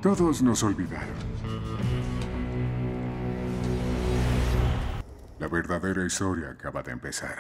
Todos nos olvidaron. La verdadera historia acaba de empezar.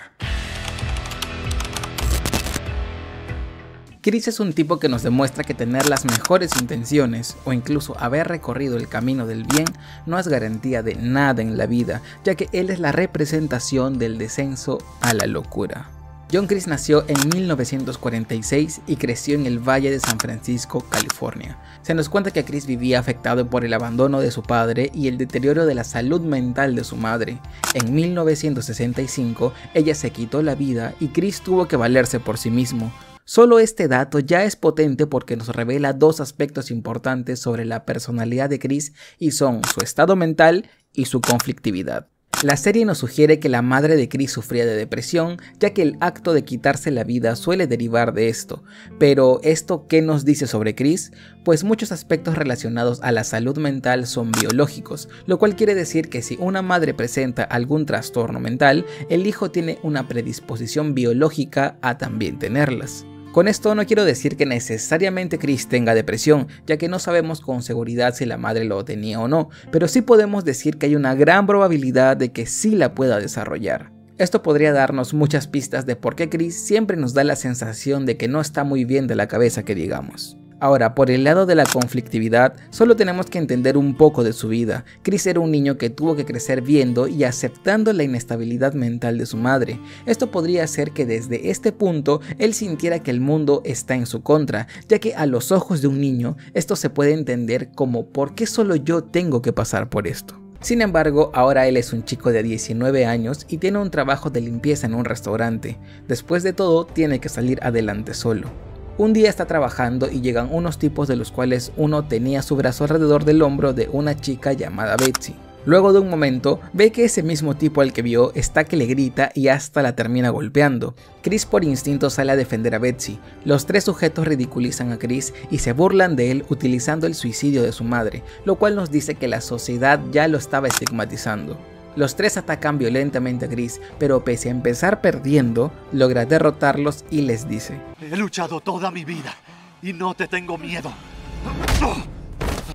Chris es un tipo que nos demuestra que tener las mejores intenciones o incluso haber recorrido el camino del bien no es garantía de nada en la vida, ya que él es la representación del descenso a la locura. John Chris nació en 1946 y creció en el Valle de San Francisco, California. Se nos cuenta que Chris vivía afectado por el abandono de su padre y el deterioro de la salud mental de su madre. En 1965 ella se quitó la vida y Chris tuvo que valerse por sí mismo. Solo este dato ya es potente porque nos revela dos aspectos importantes sobre la personalidad de Chris y son su estado mental y su conflictividad. La serie nos sugiere que la madre de Chris sufría de depresión, ya que el acto de quitarse la vida suele derivar de esto. Pero ¿esto qué nos dice sobre Chris? Pues muchos aspectos relacionados a la salud mental son biológicos, lo cual quiere decir que si una madre presenta algún trastorno mental, el hijo tiene una predisposición biológica a también tenerlas. Con esto no quiero decir que necesariamente Chris tenga depresión, ya que no sabemos con seguridad si la madre lo tenía o no, pero sí podemos decir que hay una gran probabilidad de que sí la pueda desarrollar. Esto podría darnos muchas pistas de por qué Chris siempre nos da la sensación de que no está muy bien de la cabeza, que digamos. Ahora, por el lado de la conflictividad, solo tenemos que entender un poco de su vida. Chris era un niño que tuvo que crecer viendo y aceptando la inestabilidad mental de su madre. Esto podría hacer que desde este punto él sintiera que el mundo está en su contra, ya que a los ojos de un niño esto se puede entender como ¿por qué solo yo tengo que pasar por esto? Sin embargo, ahora él es un chico de 19 años y tiene un trabajo de limpieza en un restaurante. Después de todo, tiene que salir adelante solo. Un día está trabajando y llegan unos tipos de los cuales uno tenía su brazo alrededor del hombro de una chica llamada Betsy. Luego de un momento, ve que ese mismo tipo al que vio está que le grita y hasta la termina golpeando. Chris por instinto sale a defender a Betsy. Los tres sujetos ridiculizan a Chris y se burlan de él utilizando el suicidio de su madre, lo cual nos dice que la sociedad ya lo estaba estigmatizando. Los tres atacan violentamente a Chris, pero pese a empezar perdiendo, logra derrotarlos y les dice: He luchado toda mi vida y no te tengo miedo.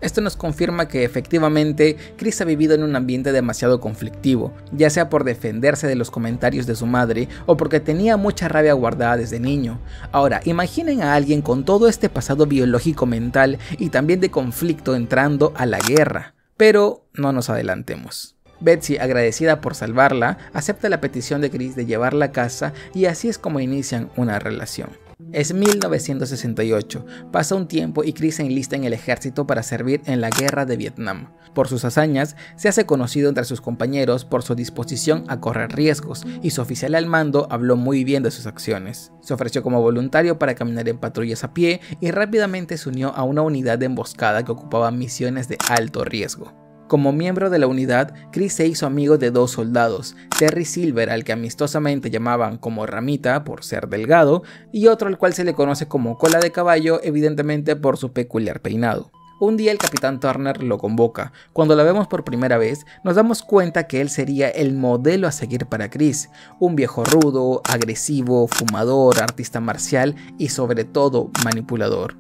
Esto nos confirma que efectivamente Chris ha vivido en un ambiente demasiado conflictivo, ya sea por defenderse de los comentarios de su madre o porque tenía mucha rabia guardada desde niño. Ahora, imaginen a alguien con todo este pasado biológico mental y también de conflicto entrando a la guerra. Pero no nos adelantemos. Betsy, agradecida por salvarla, acepta la petición de Chris de llevarla a casa y así es como inician una relación. Es 1968, pasa un tiempo y Chris se enlista en el ejército para servir en la guerra de Vietnam. Por sus hazañas, se hace conocido entre sus compañeros por su disposición a correr riesgos y su oficial al mando habló muy bien de sus acciones. Se ofreció como voluntario para caminar en patrullas a pie y rápidamente se unió a una unidad de emboscada que ocupaba misiones de alto riesgo. Como miembro de la unidad, Chris se hizo amigo de dos soldados, Terry Silver, al que amistosamente llamaban como Ramita por ser delgado, y otro al cual se le conoce como Cola de Caballo, evidentemente por su peculiar peinado. Un día el capitán Turner lo convoca. Cuando la vemos por primera vez, nos damos cuenta que él sería el modelo a seguir para Chris, un viejo rudo, agresivo, fumador, artista marcial y sobre todo manipulador.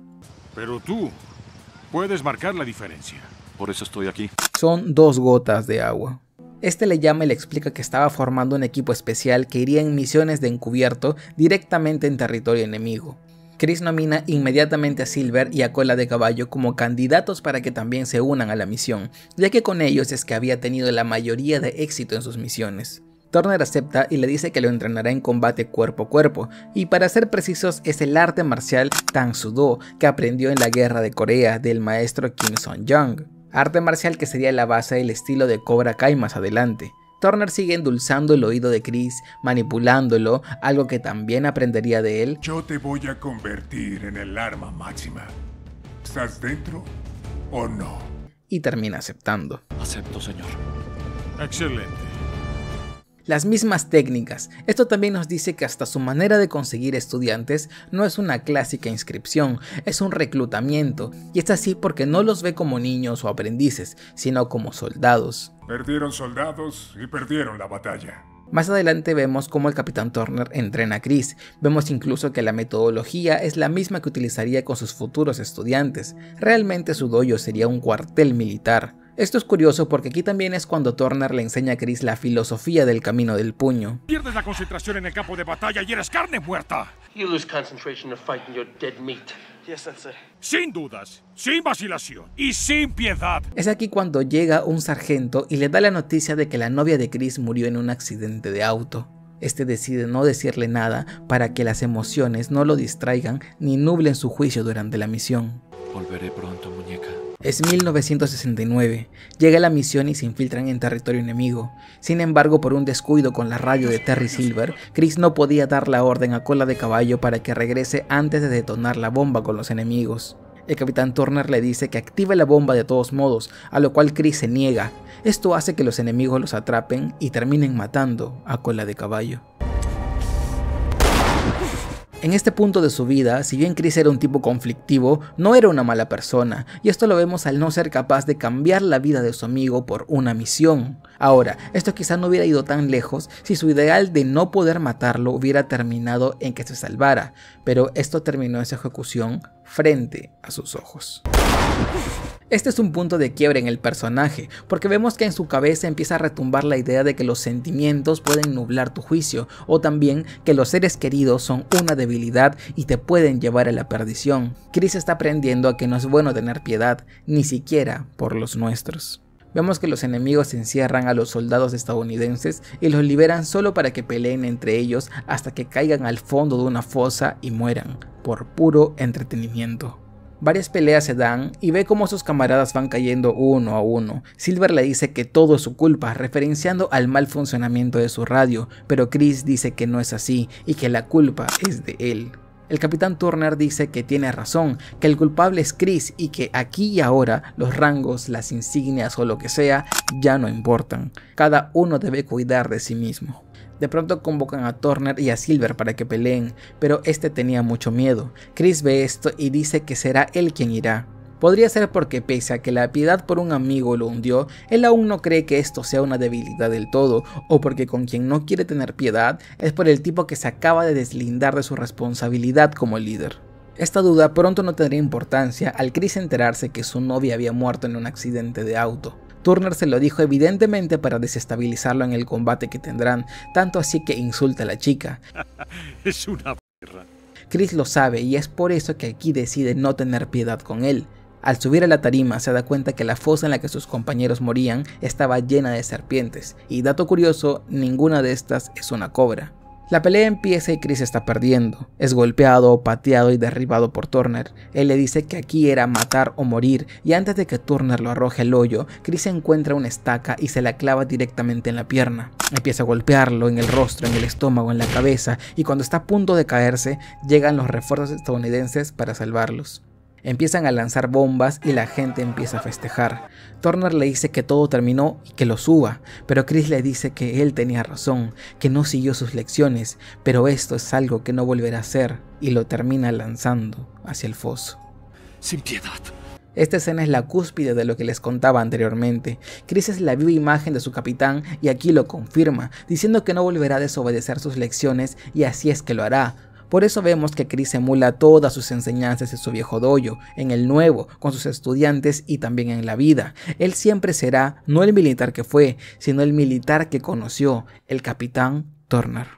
Pero tú puedes marcar la diferencia. Por eso estoy aquí. Son dos gotas de agua. Este le llama y le explica que estaba formando un equipo especial que iría en misiones de encubierto directamente en territorio enemigo. Chris nomina inmediatamente a Silver y a Cola de Caballo como candidatos para que también se unan a la misión, ya que con ellos es que había tenido la mayoría de éxito en sus misiones. Turner acepta y le dice que lo entrenará en combate cuerpo a cuerpo, y para ser precisos es el arte marcial Tang Soo Do que aprendió en la guerra de Corea del maestro Kim Song-jung. Arte marcial que sería la base del estilo de Cobra Kai más adelante. Turner sigue endulzando el oído de Chris, manipulándolo, algo que también aprendería de él. Yo te voy a convertir en el arma máxima. ¿Estás dentro o no? Y termina aceptando. Acepto, señor. Excelente. Las mismas técnicas. Esto también nos dice que hasta su manera de conseguir estudiantes no es una clásica inscripción, es un reclutamiento, y es así porque no los ve como niños o aprendices, sino como soldados. Perdieron soldados y perdieron la batalla. Más adelante vemos cómo el Capitán Turner entrena a Chris. Vemos incluso que la metodología es la misma que utilizaría con sus futuros estudiantes. Realmente su dojo sería un cuartel militar. Esto es curioso porque aquí también es cuando Turner le enseña a Chris la filosofía del camino del puño. Pierdes la concentración en el campo de batalla y eres carne muerta. You lose concentration of fighting your dead meat. Yes, sensei. Sin dudas, sin vacilación y sin piedad. Es aquí cuando llega un sargento y le da la noticia de que la novia de Chris murió en un accidente de auto. Este decide no decirle nada para que las emociones no lo distraigan ni nublen su juicio durante la misión. Volveré pronto, muñeca. Es 1969, llega la misión y se infiltran en territorio enemigo. Sin embargo, por un descuido con la radio de Terry Silver, Chris no podía dar la orden a Cola de Caballo para que regrese antes de detonar la bomba con los enemigos. El Capitán Turner le dice que active la bomba de todos modos, a lo cual Chris se niega. Esto hace que los enemigos los atrapen y terminen matando a Cola de Caballo. En este punto de su vida, si bien Chris era un tipo conflictivo, no era una mala persona, y esto lo vemos al no ser capaz de cambiar la vida de su amigo por una misión. Ahora, esto quizá no hubiera ido tan lejos si su ideal de no poder matarlo hubiera terminado en que se salvara, pero esto terminó en su ejecución frente a sus ojos. Este es un punto de quiebre en el personaje, porque vemos que en su cabeza empieza a retumbar la idea de que los sentimientos pueden nublar tu juicio, o también que los seres queridos son una debilidad y te pueden llevar a la perdición. Chris está aprendiendo a que no es bueno tener piedad, ni siquiera por los nuestros. Vemos que los enemigos encierran a los soldados estadounidenses y los liberan solo para que peleen entre ellos hasta que caigan al fondo de una fosa y mueran, por puro entretenimiento. Varias peleas se dan y ve cómo sus camaradas van cayendo uno a uno. Silver le dice que todo es su culpa, referenciando al mal funcionamiento de su radio, pero Chris dice que no es así y que la culpa es de él. El Capitán Turner dice que tiene razón, que el culpable es Chris y que aquí y ahora los rangos, las insignias o lo que sea ya no importan. Cada uno debe cuidar de sí mismo. De pronto convocan a Turner y a Silver para que peleen, pero este tenía mucho miedo. Chris ve esto y dice que será él quien irá. Podría ser porque pese a que la piedad por un amigo lo hundió, él aún no cree que esto sea una debilidad del todo, o porque con quien no quiere tener piedad es por el tipo que se acaba de deslindar de su responsabilidad como líder. Esta duda pronto no tendría importancia al Chris enterarse que su novia había muerto en un accidente de auto. Turner se lo dijo evidentemente para desestabilizarlo en el combate que tendrán, tanto así que insulta a la chica. Es una perra. Chris lo sabe y es por eso que aquí decide no tener piedad con él. Al subir a la tarima se da cuenta que la fosa en la que sus compañeros morían estaba llena de serpientes, y dato curioso, ninguna de estas es una cobra. La pelea empieza y Chris está perdiendo. Es golpeado, pateado y derribado por Turner. Él le dice que aquí era matar o morir, y antes de que Turner lo arroje al hoyo, Chris encuentra una estaca y se la clava directamente en la pierna. Empieza a golpearlo en el rostro, en el estómago, en la cabeza, y cuando está a punto de caerse, llegan los refuerzos estadounidenses para salvarlos. Empiezan a lanzar bombas y la gente empieza a festejar. Turner le dice que todo terminó y que lo suba, pero Chris le dice que él tenía razón, que no siguió sus lecciones, pero esto es algo que no volverá a hacer, y lo termina lanzando hacia el foso. Sin piedad. Esta escena es la cúspide de lo que les contaba anteriormente. Chris es la viva imagen de su capitán y aquí lo confirma, diciendo que no volverá a desobedecer sus lecciones y así es que lo hará. Por eso vemos que Chris emula todas sus enseñanzas en su viejo dojo, en el nuevo, con sus estudiantes y también en la vida. Él siempre será no el militar que fue, sino el militar que conoció, el Capitán Turner.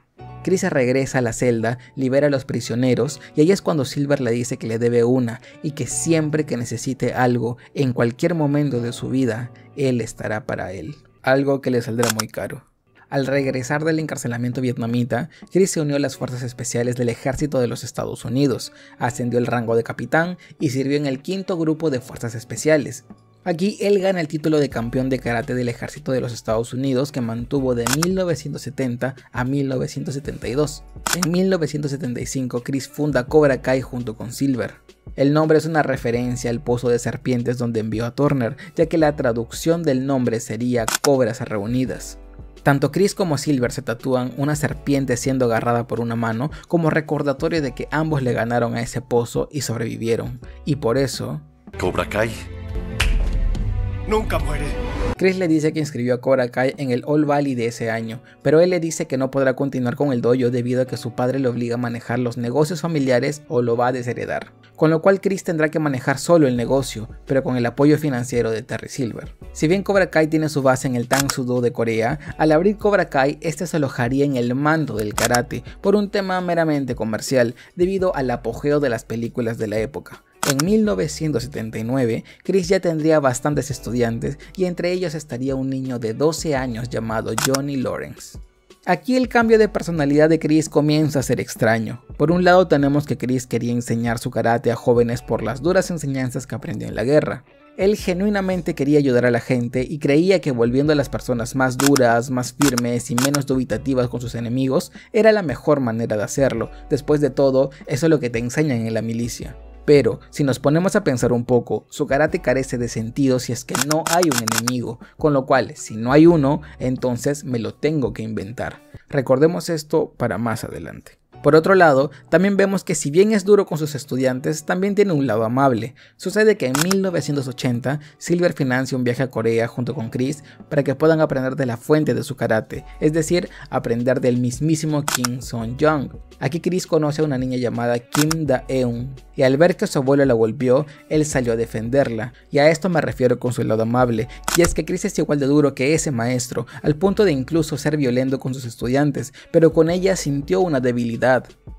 Chris se regresa a la celda, libera a los prisioneros y ahí es cuando Silver le dice que le debe una y que siempre que necesite algo, en cualquier momento de su vida, él estará para él. Algo que le saldrá muy caro. Al regresar del encarcelamiento vietnamita, Chris se unió a las fuerzas especiales del ejército de los Estados Unidos, ascendió el rango de capitán y sirvió en el 5º grupo de fuerzas especiales. Aquí él gana el título de campeón de karate del ejército de los Estados Unidos que mantuvo de 1970 a 1972. En 1975 Chris funda Cobra Kai junto con Silver. El nombre es una referencia al pozo de serpientes donde envió a Turner, ya que la traducción del nombre sería Cobras Reunidas. Tanto Chris como Silver se tatúan una serpiente siendo agarrada por una mano como recordatorio de que ambos le ganaron a ese pozo y sobrevivieron. Y por eso... Cobra Kai. nunca muere. Chris le dice que inscribió a Cobra Kai en el All Valley de ese año, pero él le dice que no podrá continuar con el dojo debido a que su padre le obliga a manejar los negocios familiares o lo va a desheredar. Con lo cual Chris tendrá que manejar solo el negocio, pero con el apoyo financiero de Terry Silver. Si bien Cobra Kai tiene su base en el Tang Soo Do de Corea, al abrir Cobra Kai, este se alojaría en el mando del karate, por un tema meramente comercial, debido al apogeo de las películas de la época. En 1979, Chris ya tendría bastantes estudiantes y entre ellos estaría un niño de 12 años llamado Johnny Lawrence. Aquí el cambio de personalidad de Chris comienza a ser extraño. Por un lado tenemos que Chris quería enseñar su karate a jóvenes por las duras enseñanzas que aprendió en la guerra. Él genuinamente quería ayudar a la gente y creía que volviendo a las personas más duras, más firmes y menos dubitativas con sus enemigos era la mejor manera de hacerlo. Después de todo, eso es lo que te enseñan en la milicia. Pero, si nos ponemos a pensar un poco, su karate carece de sentido si es que no hay un enemigo, con lo cual, si no hay uno, entonces me lo tengo que inventar. Recordemos esto para más adelante. Por otro lado, también vemos que si bien es duro con sus estudiantes, también tiene un lado amable. Sucede que en 1980, Silver financia un viaje a Corea junto con Chris para que puedan aprender de la fuente de su karate, es decir, aprender del mismísimo Kim Song-jung. Aquí Chris conoce a una niña llamada Kim Da-eun, y al ver que su abuelo la golpeó, él salió a defenderla, y a esto me refiero con su lado amable, y es que Chris es igual de duro que ese maestro, al punto de incluso ser violento con sus estudiantes, pero con ella sintió una debilidad.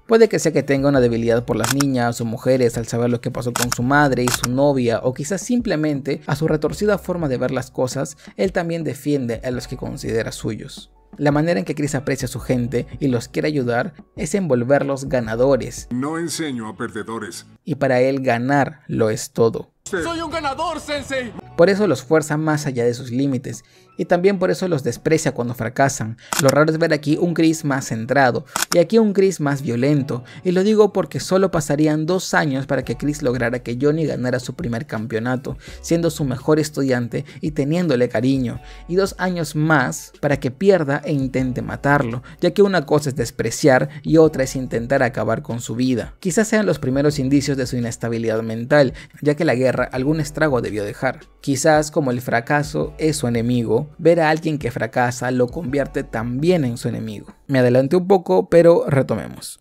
Puede que sea que tenga una debilidad por las niñas o mujeres al saber lo que pasó con su madre y su novia, o quizás simplemente a su retorcida forma de ver las cosas, él también defiende a los que considera suyos. La manera en que Chris aprecia a su gente y los quiere ayudar es envolverlos ganadores. No enseño a perdedores. Y para él ganar lo es todo. ¡Soy un ganador, Sensei! Por eso los fuerza más allá de sus límites, y también por eso los desprecia cuando fracasan. Lo raro es ver aquí un Chris más centrado, y aquí un Chris más violento, y lo digo porque solo pasarían 2 años para que Chris lograra que Johnny ganara su primer campeonato, siendo su mejor estudiante y teniéndole cariño, y 2 años más para que pierda e intente matarlo, ya que una cosa es despreciar y otra es intentar acabar con su vida. Quizás sean los primeros indicios de su inestabilidad mental, ya que la guerra algún estrago debió dejar. Quizás como el fracaso es su enemigo, ver a alguien que fracasa lo convierte también en su enemigo. Me adelanté un poco, pero retomemos.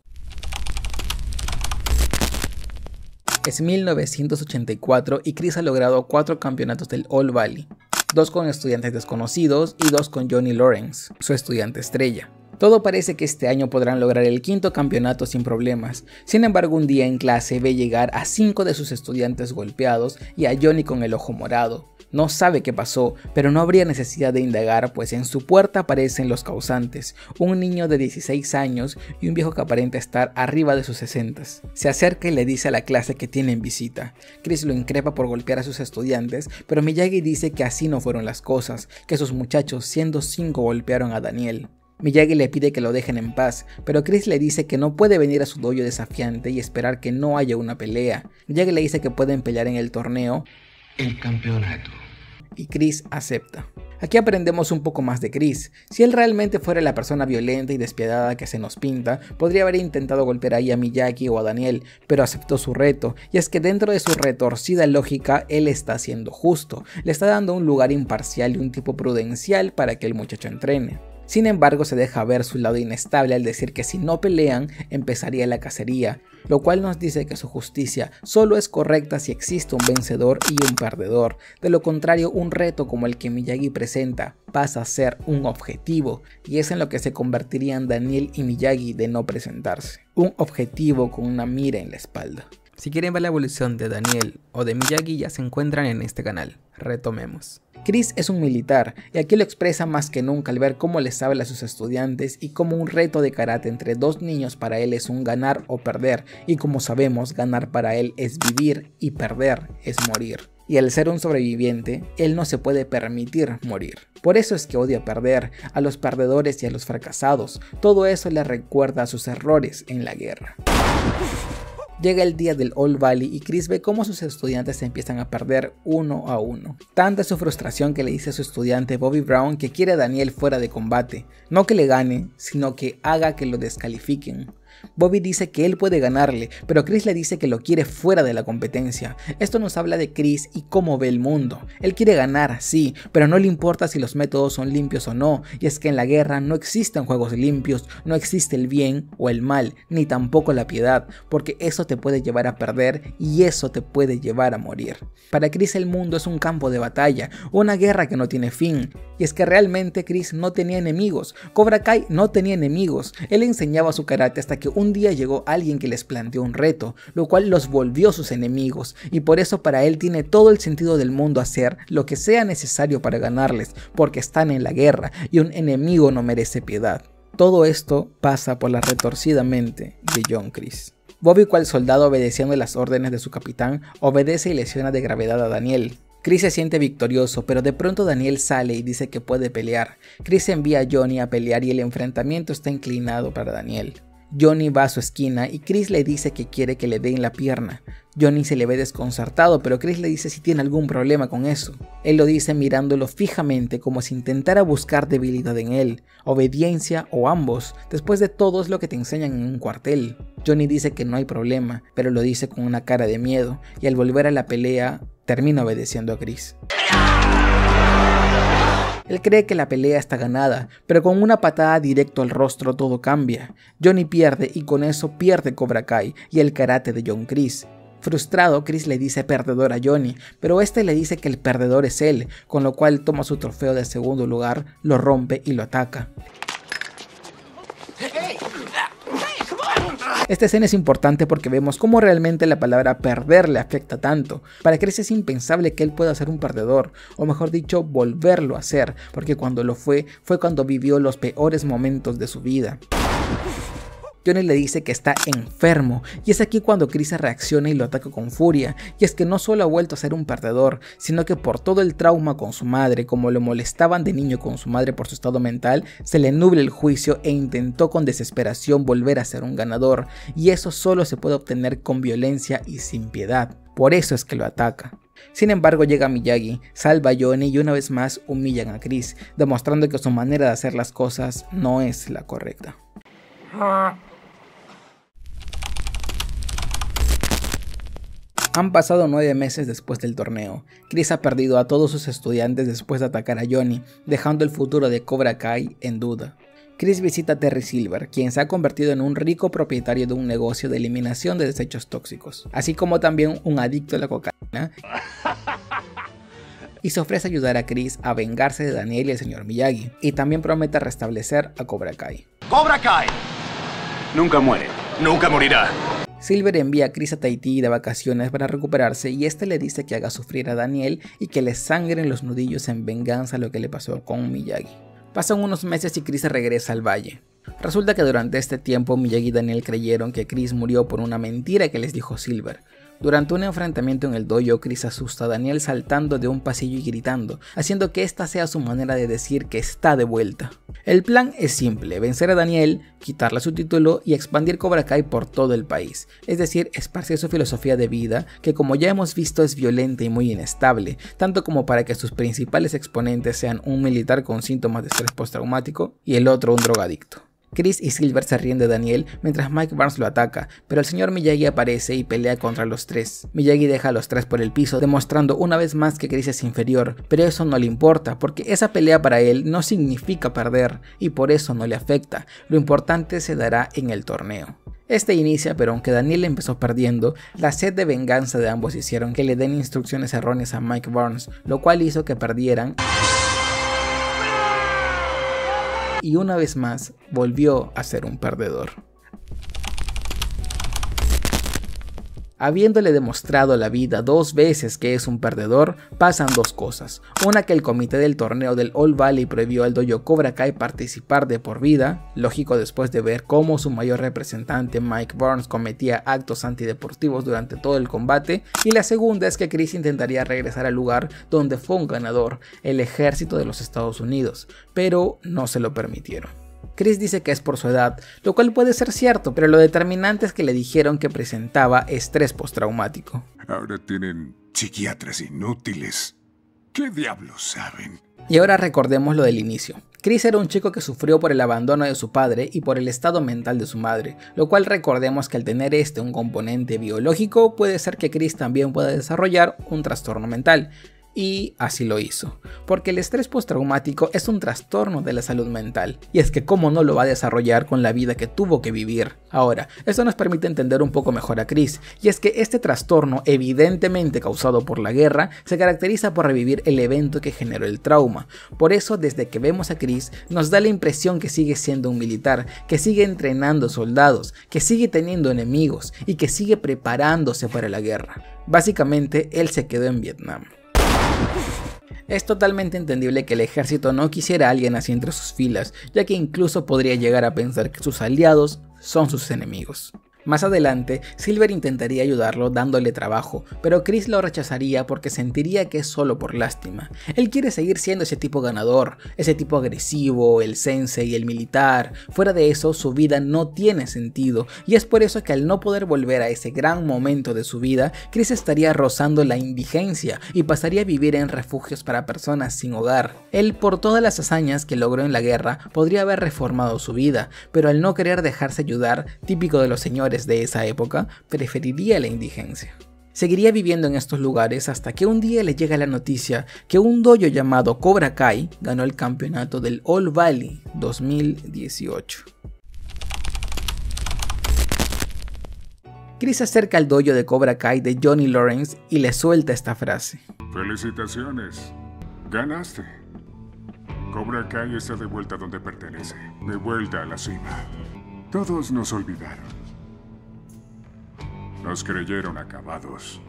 Es 1984 y Chris ha logrado 4 campeonatos del All Valley, 2 con estudiantes desconocidos y 2 con Johnny Lawrence, su estudiante estrella. Todo parece que este año podrán lograr el 5º campeonato sin problemas. Sin embargo, un día en clase ve llegar a 5 de sus estudiantes golpeados y a Johnny con el ojo morado. No sabe qué pasó, pero no habría necesidad de indagar, pues en su puerta aparecen los causantes, un niño de 16 años y un viejo que aparenta estar arriba de sus 60. Se acerca y le dice a la clase que tienen visita. Chris lo increpa por golpear a sus estudiantes, pero Miyagi dice que así no fueron las cosas, que sus muchachos, siendo 5, golpearon a Daniel. Miyagi le pide que lo dejen en paz, pero Chris le dice que no puede venir a su dojo desafiante y esperar que no haya una pelea. Miyagi le dice que pueden pelear en el torneo, el campeonato, y Chris acepta. Aquí aprendemos un poco más de Chris. Si él realmente fuera la persona violenta y despiadada que se nos pinta, podría haber intentado golpear ahí a Miyagi o a Daniel, pero aceptó su reto, y es que dentro de su retorcida lógica, él está siendo justo, le está dando un lugar imparcial y un tipo prudencial para que el muchacho entrene. Sin embargo, se deja ver su lado inestable al decir que si no pelean, empezaría la cacería, lo cual nos dice que su justicia solo es correcta si existe un vencedor y un perdedor. De lo contrario, un reto como el que Miyagi presenta pasa a ser un objetivo, y es en lo que se convertirían Daniel y Miyagi de no presentarse. Un objetivo con una mira en la espalda. Si quieren ver la evolución de Daniel o de Miyagi, ya se encuentran en este canal. Retomemos. Chris es un militar, y aquí lo expresa más que nunca al ver cómo les habla a sus estudiantes y cómo un reto de karate entre 2 niños para él es un ganar o perder, y como sabemos, ganar para él es vivir y perder es morir. Y al ser un sobreviviente, él no se puede permitir morir. Por eso es que odia perder, a los perdedores y a los fracasados. Todo eso le recuerda a sus errores en la guerra. Llega el día del All Valley y Chris ve cómo sus estudiantes empiezan a perder 1 a 1. Tanta es su frustración que le dice a su estudiante Bobby Brown que quiere a Daniel fuera de combate. No que le gane, sino que haga que lo descalifiquen. Bobby dice que él puede ganarle, pero Chris le dice que lo quiere fuera de la competencia. Esto nos habla de Chris y cómo ve el mundo. Él quiere ganar, sí, pero no le importa si los métodos son limpios o no, y es que en la guerra no existen juegos limpios, no existe el bien o el mal, ni tampoco la piedad, porque eso te puede llevar a perder y eso te puede llevar a morir. Para Chris el mundo es un campo de batalla, una guerra que no tiene fin, y es que realmente Chris no tenía enemigos, Cobra Kai no tenía enemigos, él enseñaba su karate hasta que un día llegó alguien que les planteó un reto, lo cual los volvió sus enemigos, y por eso para él tiene todo el sentido del mundo hacer lo que sea necesario para ganarles, porque están en la guerra y un enemigo no merece piedad. Todo esto pasa por la retorcida mente de John Kreese. Bobby, cual soldado obedeciendo las órdenes de su capitán, obedece y lesiona de gravedad a Daniel. Chris se siente victorioso, pero de pronto Daniel sale y dice que puede pelear. Chris envía a Johnny a pelear y el enfrentamiento está inclinado para Daniel. Johnny va a su esquina y Chris le dice que quiere que le den la pierna. Johnny se le ve desconcertado, pero Chris le dice si tiene algún problema con eso. Él lo dice mirándolo fijamente como si intentara buscar debilidad en él, obediencia o ambos. Después de todo es lo que te enseñan en un cuartel. Johnny dice que no hay problema, pero lo dice con una cara de miedo y al volver a la pelea termina obedeciendo a Chris. Él cree que la pelea está ganada, pero con una patada directo al rostro todo cambia. Johnny pierde y con eso pierde Cobra Kai y el karate de John Kreese. Frustrado, Chris le dice perdedor a Johnny, pero este le dice que el perdedor es él, con lo cual toma su trofeo de segundo lugar, lo rompe y lo ataca. Esta escena es importante porque vemos cómo realmente la palabra perder le afecta tanto. Para Chris es impensable que él pueda ser un perdedor, o mejor dicho, volverlo a ser, porque cuando lo fue cuando vivió los peores momentos de su vida. Johnny le dice que está enfermo, y es aquí cuando Chris reacciona y lo ataca con furia, y es que no solo ha vuelto a ser un perdedor, sino que por todo el trauma con su madre, como lo molestaban de niño con su madre por su estado mental, se le nubla el juicio e intentó con desesperación volver a ser un ganador, y eso solo se puede obtener con violencia y sin piedad, por eso es que lo ataca. Sin embargo llega Miyagi, salva a Johnny y una vez más humillan a Chris, demostrando que su manera de hacer las cosas no es la correcta. Han pasado 9 meses después del torneo. Chris ha perdido a todos sus estudiantes después de atacar a Johnny, dejando el futuro de Cobra Kai en duda. Chris visita a Terry Silver, quien se ha convertido en un rico propietario de un negocio de eliminación de desechos tóxicos, así como también un adicto a la cocaína, y se ofrece ayudar a Chris a vengarse de Daniel y el señor Miyagi, y también promete restablecer a Cobra Kai. ¡Cobra Kai! Nunca muere. ¡Nunca morirá! Silver envía a Chris a Tahití de vacaciones para recuperarse y este le dice que haga sufrir a Daniel y que le sangren los nudillos en venganza a lo que le pasó con Miyagi. Pasan unos meses y Chris regresa al valle. Resulta que durante este tiempo Miyagi y Daniel creyeron que Chris murió por una mentira que les dijo Silver. Durante un enfrentamiento en el dojo, Chris asusta a Daniel saltando de un pasillo y gritando, haciendo que esta sea su manera de decir que está de vuelta. El plan es simple, vencer a Daniel, quitarle su título y expandir Cobra Kai por todo el país, es decir, esparcir su filosofía de vida, que como ya hemos visto es violenta y muy inestable, tanto como para que sus principales exponentes sean un militar con síntomas de estrés postraumático y el otro un drogadicto. Chris y Silver se ríen de Daniel mientras Mike Barnes lo ataca, pero el señor Miyagi aparece y pelea contra los tres. Miyagi deja a los tres por el piso, demostrando una vez más que Chris es inferior, pero eso no le importa, porque esa pelea para él no significa perder, y por eso no le afecta. Lo importante se dará en el torneo. Este inicia, pero aunque Daniel empezó perdiendo, la sed de venganza de ambos hicieron que le den instrucciones erróneas a Mike Barnes, lo cual hizo que perdieran. Y una vez más volvió a ser un perdedor. Habiéndole demostrado a la vida 2 veces que es un perdedor, pasan 2 cosas. Una, que el comité del torneo del All Valley prohibió al dojo Cobra Kai participar de por vida, lógico después de ver cómo su mayor representante Mike Barnes cometía actos antideportivos durante todo el combate. Y la segunda es que Chris intentaría regresar al lugar donde fue un ganador, el ejército de los Estados Unidos, pero no se lo permitieron. Chris dice que es por su edad, lo cual puede ser cierto, pero lo determinante es que le dijeron que presentaba estrés postraumático. Ahora tienen psiquiatras inútiles. ¿Qué diablos saben? Y ahora recordemos lo del inicio. Chris era un chico que sufrió por el abandono de su padre y por el estado mental de su madre, lo cual recordemos que al tener un componente biológico puede ser que Chris también pueda desarrollar un trastorno mental. Y así lo hizo, porque el estrés postraumático es un trastorno de la salud mental, y es que cómo no lo va a desarrollar con la vida que tuvo que vivir. Ahora, esto nos permite entender un poco mejor a Chris, y es que este trastorno, evidentemente causado por la guerra, se caracteriza por revivir el evento que generó el trauma. Por eso, desde que vemos a Chris, nos da la impresión que sigue siendo un militar, que sigue entrenando soldados, que sigue teniendo enemigos, y que sigue preparándose para la guerra. Básicamente, él se quedó en Vietnam. Es totalmente entendible que el ejército no quisiera a alguien así entre sus filas, ya que incluso podría llegar a pensar que sus aliados son sus enemigos. Más adelante, Silver intentaría ayudarlo dándole trabajo, pero Chris lo rechazaría porque sentiría que es solo por lástima. Él quiere seguir siendo ese tipo ganador, ese tipo agresivo, el sensei, el militar. Fuera de eso, su vida no tiene sentido, y es por eso que al no poder volver a ese gran momento de su vida, Chris estaría rozando la indigencia y pasaría a vivir en refugios para personas sin hogar. Él, por todas las hazañas que logró en la guerra, podría haber reformado su vida, pero al no querer dejarse ayudar, típico de los señores de esa época, preferiría la indigencia. Seguiría viviendo en estos lugares hasta que un día le llega la noticia que un dojo llamado Cobra Kai ganó el campeonato del All Valley 2018. Chris se acerca al dojo de Cobra Kai de Johnny Lawrence y le suelta esta frase. Felicitaciones, ganaste. Cobra Kai está de vuelta donde pertenece, de vuelta a la cima. Todos nos olvidaron. Nos creyeron acabados.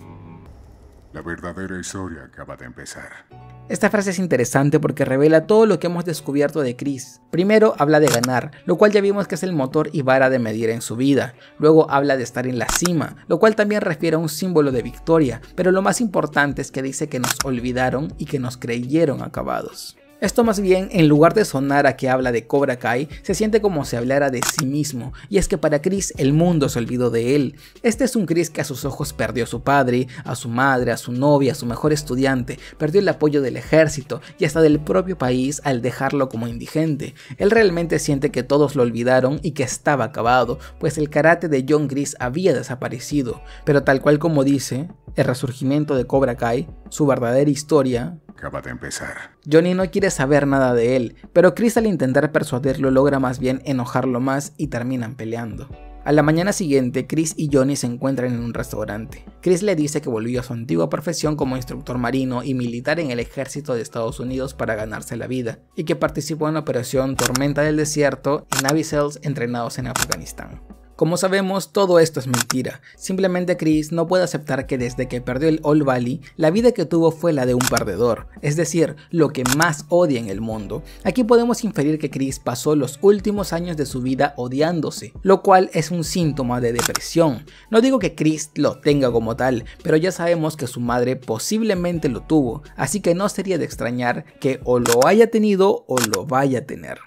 La verdadera historia acaba de empezar. Esta frase es interesante porque revela todo lo que hemos descubierto de Chris. Primero habla de ganar, lo cual ya vimos que es el motor y vara de medir en su vida. Luego habla de estar en la cima, lo cual también refiere a un símbolo de victoria. Pero lo más importante es que dice que nos olvidaron y que nos creyeron acabados. Esto más bien, en lugar de sonar a que habla de Cobra Kai, se siente como si hablara de sí mismo, y es que para Chris el mundo se olvidó de él. Este es un Chris que a sus ojos perdió a su padre, a su madre, a su novia, a su mejor estudiante, perdió el apoyo del ejército y hasta del propio país al dejarlo como indigente. Él realmente siente que todos lo olvidaron y que estaba acabado, pues el karate de John Chris había desaparecido, pero tal cual como dice, el resurgimiento de Cobra Kai, su verdadera historia, acaba de empezar. Johnny no quiere saber nada de él, pero Chris al intentar persuadirlo logra más bien enojarlo más y terminan peleando. A la mañana siguiente, Chris y Johnny se encuentran en un restaurante. Chris le dice que volvió a su antigua profesión como instructor marino y militar en el ejército de Estados Unidos para ganarse la vida, y que participó en la operación Tormenta del Desierto y Navy SEALs entrenados en Afganistán. Como sabemos, todo esto es mentira. Simplemente Chris no puede aceptar que desde que perdió el All Valley, la vida que tuvo fue la de un perdedor, es decir, lo que más odia en el mundo. Aquí podemos inferir que Chris pasó los últimos años de su vida odiándose, lo cual es un síntoma de depresión. No digo que Chris lo tenga como tal, pero ya sabemos que su madre posiblemente lo tuvo, así que no sería de extrañar que o lo haya tenido o lo vaya a tener.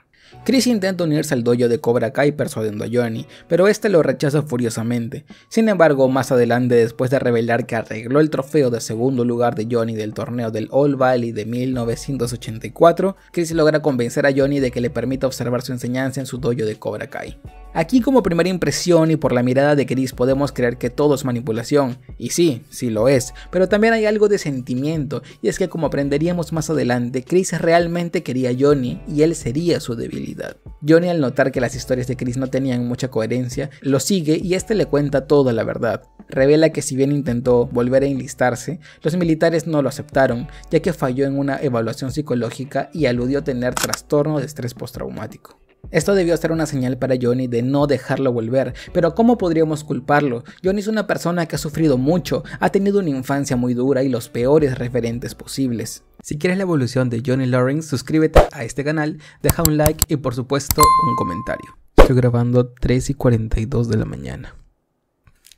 Chris intenta unirse al dojo de Cobra Kai persuadiendo a Johnny, pero este lo rechaza furiosamente. Sin embargo, más adelante, después de revelar que arregló el trofeo de segundo lugar de Johnny del torneo del All Valley de 1984, Chris logra convencer a Johnny de que le permita observar su enseñanza en su dojo de Cobra Kai. Aquí, como primera impresión y por la mirada de Chris, podemos creer que todo es manipulación, y sí lo es, pero también hay algo de sentimiento, y es que como aprenderíamos más adelante, Chris realmente quería a Johnny y él sería su debilidad. Johnny, al notar que las historias de Chris no tenían mucha coherencia, lo sigue y este le cuenta toda la verdad. Revela que si bien intentó volver a enlistarse, los militares no lo aceptaron, ya que falló en una evaluación psicológica y aludió tener trastorno de estrés postraumático. Esto debió ser una señal para Johnny de no dejarlo volver, pero ¿cómo podríamos culparlo? Johnny es una persona que ha sufrido mucho, ha tenido una infancia muy dura y los peores referentes posibles. Si quieres la evolución de Johnny Lawrence, suscríbete a este canal, deja un like y por supuesto un comentario. Estoy grabando 3:42 de la mañana.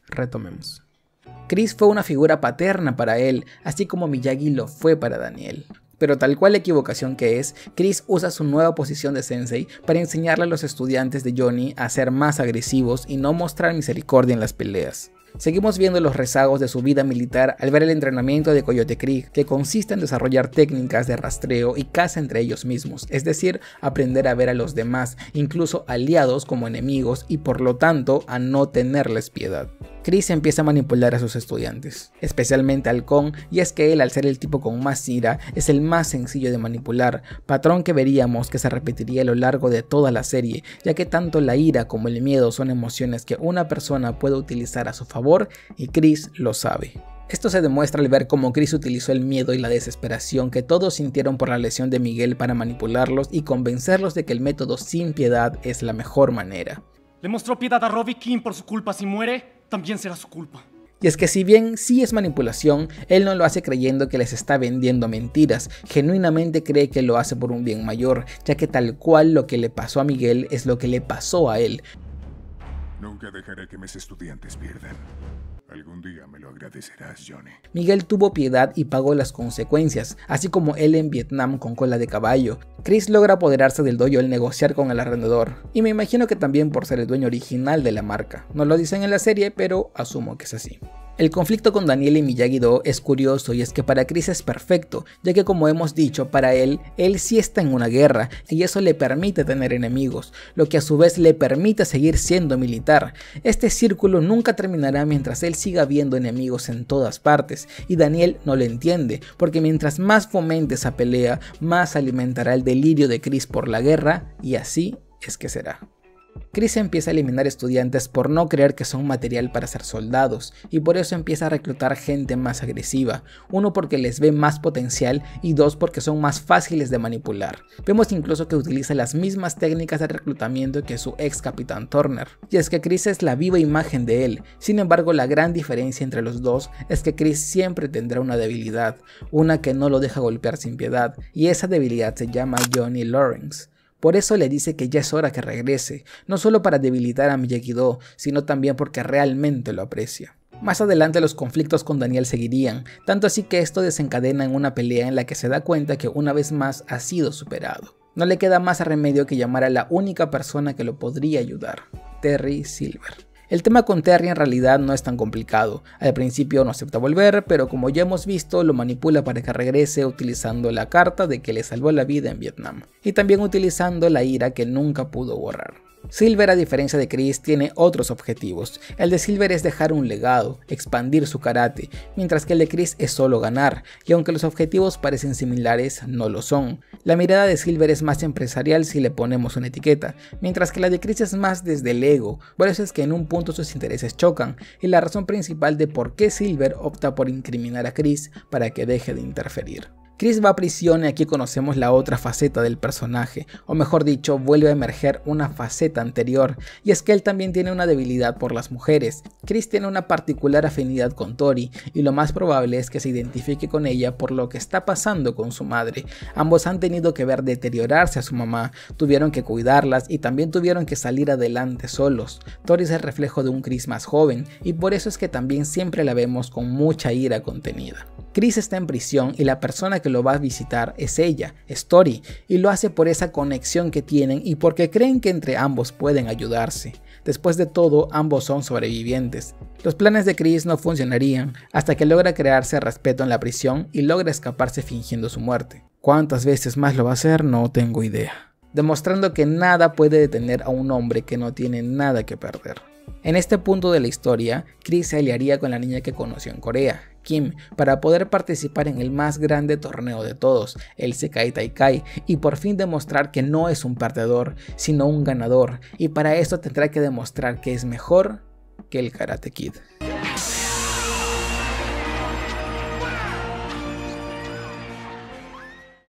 Retomemos. Chris fue una figura paterna para él, así como Miyagi lo fue para Daniel. Pero tal cual la equivocación que es, Chris usa su nueva posición de sensei para enseñarle a los estudiantes de Johnny a ser más agresivos y no mostrar misericordia en las peleas. Seguimos viendo los rezagos de su vida militar al ver el entrenamiento de Coyote Creek, que consiste en desarrollar técnicas de rastreo y caza entre ellos mismos, es decir, aprender a ver a los demás, incluso aliados como enemigos, y por lo tanto a no tenerles piedad. Chris empieza a manipular a sus estudiantes, especialmente al Halcón, y es que él, al ser el tipo con más ira, es el más sencillo de manipular, patrón que veríamos que se repetiría a lo largo de toda la serie, ya que tanto la ira como el miedo son emociones que una persona puede utilizar a su favor y Chris lo sabe. Esto se demuestra al ver cómo Chris utilizó el miedo y la desesperación que todos sintieron por la lesión de Miguel para manipularlos y convencerlos de que el método sin piedad es la mejor manera. Le mostró piedad a Robbie King por su culpa. Si muere, también será su culpa. Y es que si bien sí es manipulación, él no lo hace creyendo que les está vendiendo mentiras, genuinamente cree que lo hace por un bien mayor, ya que tal cual lo que le pasó a Miguel es lo que le pasó a él. Nunca dejaré que mis estudiantes pierdan. Algún día me lo agradecerás, Johnny. Miguel tuvo piedad y pagó las consecuencias, así como él en Vietnam con cola de caballo. Chris logra apoderarse del dojo al negociar con el arrendador, y me imagino que también por ser el dueño original de la marca. No lo dicen en la serie, pero asumo que es así. El conflicto con Daniel y Miyagi-Do es curioso, y es que para Chris es perfecto, ya que como hemos dicho, para él sí está en una guerra, y eso le permite tener enemigos, lo que a su vez le permite seguir siendo militar. Este círculo nunca terminará mientras él siga viendo enemigos en todas partes, y Daniel no lo entiende, porque mientras más fomente esa pelea, más alimentará el delirio de Chris por la guerra, y así es que será. Chris empieza a eliminar estudiantes por no creer que son material para ser soldados, y por eso empieza a reclutar gente más agresiva, uno porque les ve más potencial y dos porque son más fáciles de manipular. Vemos incluso que utiliza las mismas técnicas de reclutamiento que su ex capitán Turner, y es que Chris es la viva imagen de él. Sin embargo, la gran diferencia entre los dos es que Chris siempre tendrá una debilidad, una que no lo deja golpear sin piedad, y esa debilidad se llama Johnny Lawrence. Por eso le dice que ya es hora que regrese, no solo para debilitar a Miyagi-Do, sino también porque realmente lo aprecia. Más adelante los conflictos con Daniel seguirían, tanto así que esto desencadena en una pelea en la que se da cuenta que una vez más ha sido superado. No le queda más remedio que llamar a la única persona que lo podría ayudar, Terry Silver. El tema con Terry en realidad no es tan complicado. Al principio no acepta volver, pero como ya hemos visto, lo manipula para que regrese utilizando la carta de que le salvó la vida en Vietnam, y también utilizando la ira que nunca pudo borrar. Silver, a diferencia de Chris, tiene otros objetivos. El de Silver es dejar un legado, expandir su karate, mientras que el de Chris es solo ganar, y aunque los objetivos parecen similares, no lo son. La mirada de Silver es más empresarial si le ponemos una etiqueta, mientras que la de Chris es más desde el ego. Por eso es que en un punto sus intereses chocan, y la razón principal de por qué Silver opta por incriminar a Chris para que deje de interferir. Chris va a prisión y aquí conocemos la otra faceta del personaje, o mejor dicho, vuelve a emerger una faceta anterior, y es que él también tiene una debilidad por las mujeres. Chris tiene una particular afinidad con Tori, y lo más probable es que se identifique con ella por lo que está pasando con su madre. Ambos han tenido que ver deteriorarse a su mamá, tuvieron que cuidarlas y también tuvieron que salir adelante solos. Tori es el reflejo de un Chris más joven, y por eso es que también siempre la vemos con mucha ira contenida. Chris está en prisión y la persona que lo va a visitar es ella, es Tori, y lo hace por esa conexión que tienen y porque creen que entre ambos pueden ayudarse. Después de todo, ambos son sobrevivientes. Los planes de Chris no funcionarían hasta que logra crearse respeto en la prisión y logra escaparse fingiendo su muerte. ¿Cuántas veces más lo va a hacer? No tengo idea. Demostrando que nada puede detener a un hombre que no tiene nada que perder. En este punto de la historia, Chris se aliaría con la niña que conoció en Corea, Kim, para poder participar en el más grande torneo de todos, el Sekai Taikai, y por fin demostrar que no es un perdedor, sino un ganador, y para esto tendrá que demostrar que es mejor que el Karate Kid.